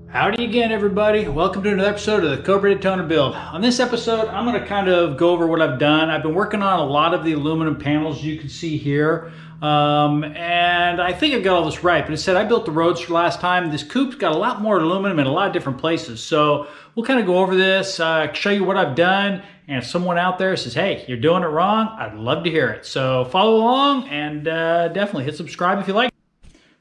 Howdy again, everybody. Welcome to another episode of the Cobra Daytona Build. On this episode, I'm going to kind of go over what I've done. I've been working on a lot of the aluminum panels you can see here. And I think I've got all this right, but it said I built the Roadster last time. This coupe's got a lot more aluminum in a lot of different places. So we'll kind of go over this, show you what I've done. And if someone out there says, hey, you're doing it wrong, I'd love to hear it. So follow along and definitely hit subscribe if you like.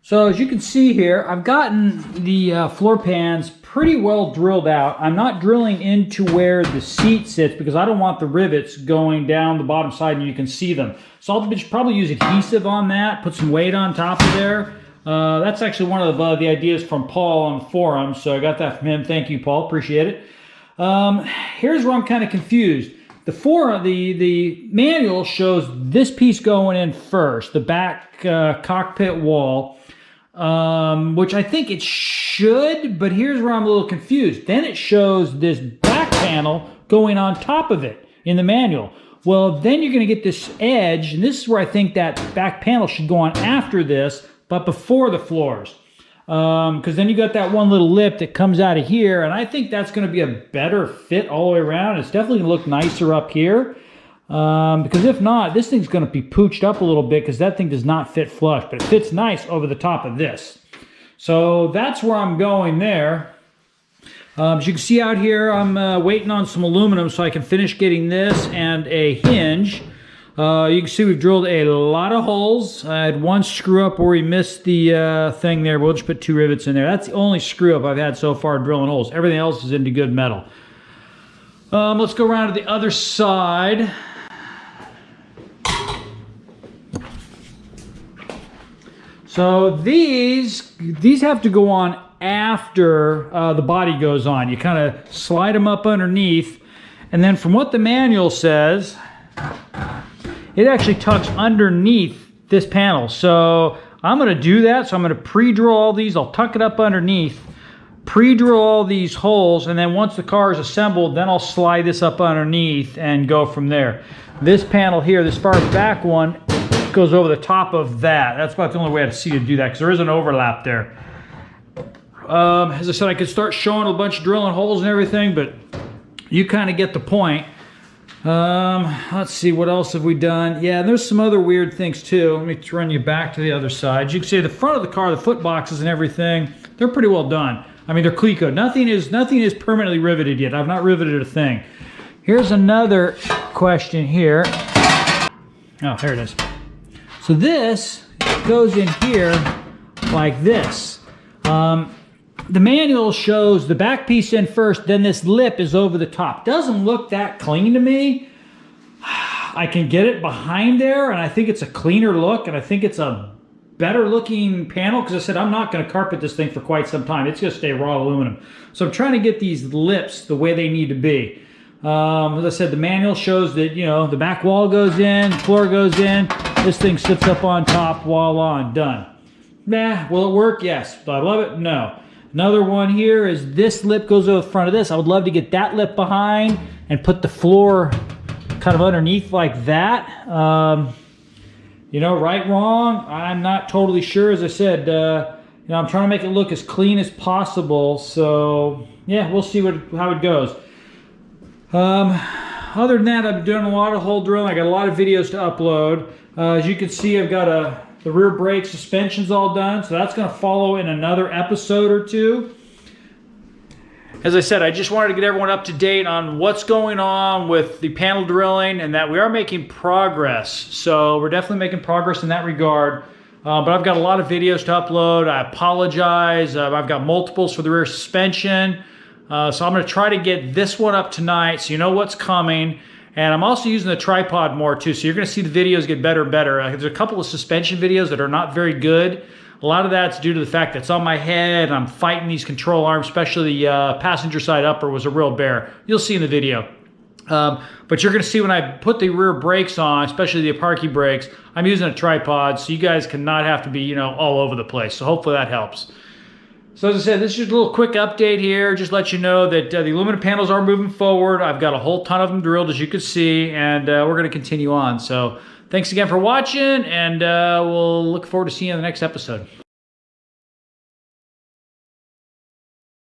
So as you can see here, I've gotten the floor pans pretty well drilled out. I'm not drilling into where the seat sits because I don't want the rivets going down the bottom side and you can see them. So I'll just probably use adhesive on that, put some weight on top of there. That's actually one of the ideas from Paul on the forum, so I got that from him. Thank you, Paul. Appreciate it. Here's where I'm kind of confused. The manual shows this piece going in first, the back cockpit wall. Which I think it should, but here's where I'm a little confused. Then it shows this back panel going on top of it in the manual. Well, then you're going to get this edge, and this is where I think that back panel should go on after this, but before the floors. Because then you got that one little lip that comes out of here, and I think that's going to be a better fit all the way around. It's definitely going to look nicer up here. Because if not, this thing's going to be pooched up a little bit because that thing does not fit flush, but it fits nice over the top of this. So that's where I'm going there. As you can see out here, I'm waiting on some aluminum so I can finish getting this and a hinge. You can see we've drilled a lot of holes. I had one screw up where we missed the thing there. We'll just put 2 rivets in there. That's the only screw up I've had so far drilling holes. Everything else is into good metal. Let's go around to the other side. So these have to go on after the body goes on. You kind of slide them up underneath, and then from what the manual says, it actually tucks underneath this panel. So I'm going to do that. So I'm going to pre-drill all these. I'll tuck it up underneath, pre-drill all these holes, and then once the car is assembled, then I'll slide this up underneath and go from there. This panel here, this far back one, goes over the top of that. That's about the only way I see to do that because there is an overlap there. As I said, I could start showing a bunch of drilling holes and everything, but you kind of get the point. Let's see, what else have we done? Yeah, and there's some other weird things too. Let me run you back to the other side. You can see the front of the car, the foot boxes and everything, they're pretty well done. I mean, they're Cleco. Nothing is permanently riveted yet. I've not riveted a thing. Here's another question here. Oh, here it is. So this goes in here like this. The manual shows the back piece in first, then this lip is over the top. Doesn't look that clean to me. I can get it behind there, and I think it's a cleaner look, and I think it's a better looking panel, because I said I'm not going to carpet this thing for quite some time. It's going to stay raw aluminum. So I'm trying to get these lips the way they need to be. As I said, the manual shows that, you know, the back wall goes in, floor goes in, this thing sits up on top, wall on, done. Nah, will it work? Yes. Do I love it? No. Another one here is this lip goes over the front of this. I would love to get that lip behind and put the floor kind of underneath like that. You know, right, wrong, I'm not totally sure. As I said, you know, I'm trying to make it look as clean as possible. So, yeah, we'll see how it goes. Other than that, I've been doing a lot of hole drilling. I got a lot of videos to upload. As you can see, I've got the rear brake suspensions all done, so that's going to follow in another episode or two. As I said, I just wanted to get everyone up to date on what's going on with the panel drilling and that we are making progress. So we're definitely making progress in that regard. But I've got a lot of videos to upload. I apologize. I've got multiples for the rear suspension. So I'm going to try to get this one up tonight so you know what's coming. And I'm also using the tripod more too, so you're going to see the videos get better and better. There's a couple of suspension videos that are not very good. A lot of that's due to the fact that it's on my head. I'm fighting these control arms, especially the passenger side upper was a real bear. You'll see in the video. But you're going to see when I put the rear brakes on, especially the Parky brakes, I'm using a tripod, so you guys cannot have to be, you know, all over the place. So hopefully that helps. So as I said, this is just a little quick update here. Just let you know that the aluminum panels are moving forward. I've got a whole ton of them drilled, as you can see, and we're going to continue on. So thanks again for watching, and we'll look forward to seeing you in the next episode.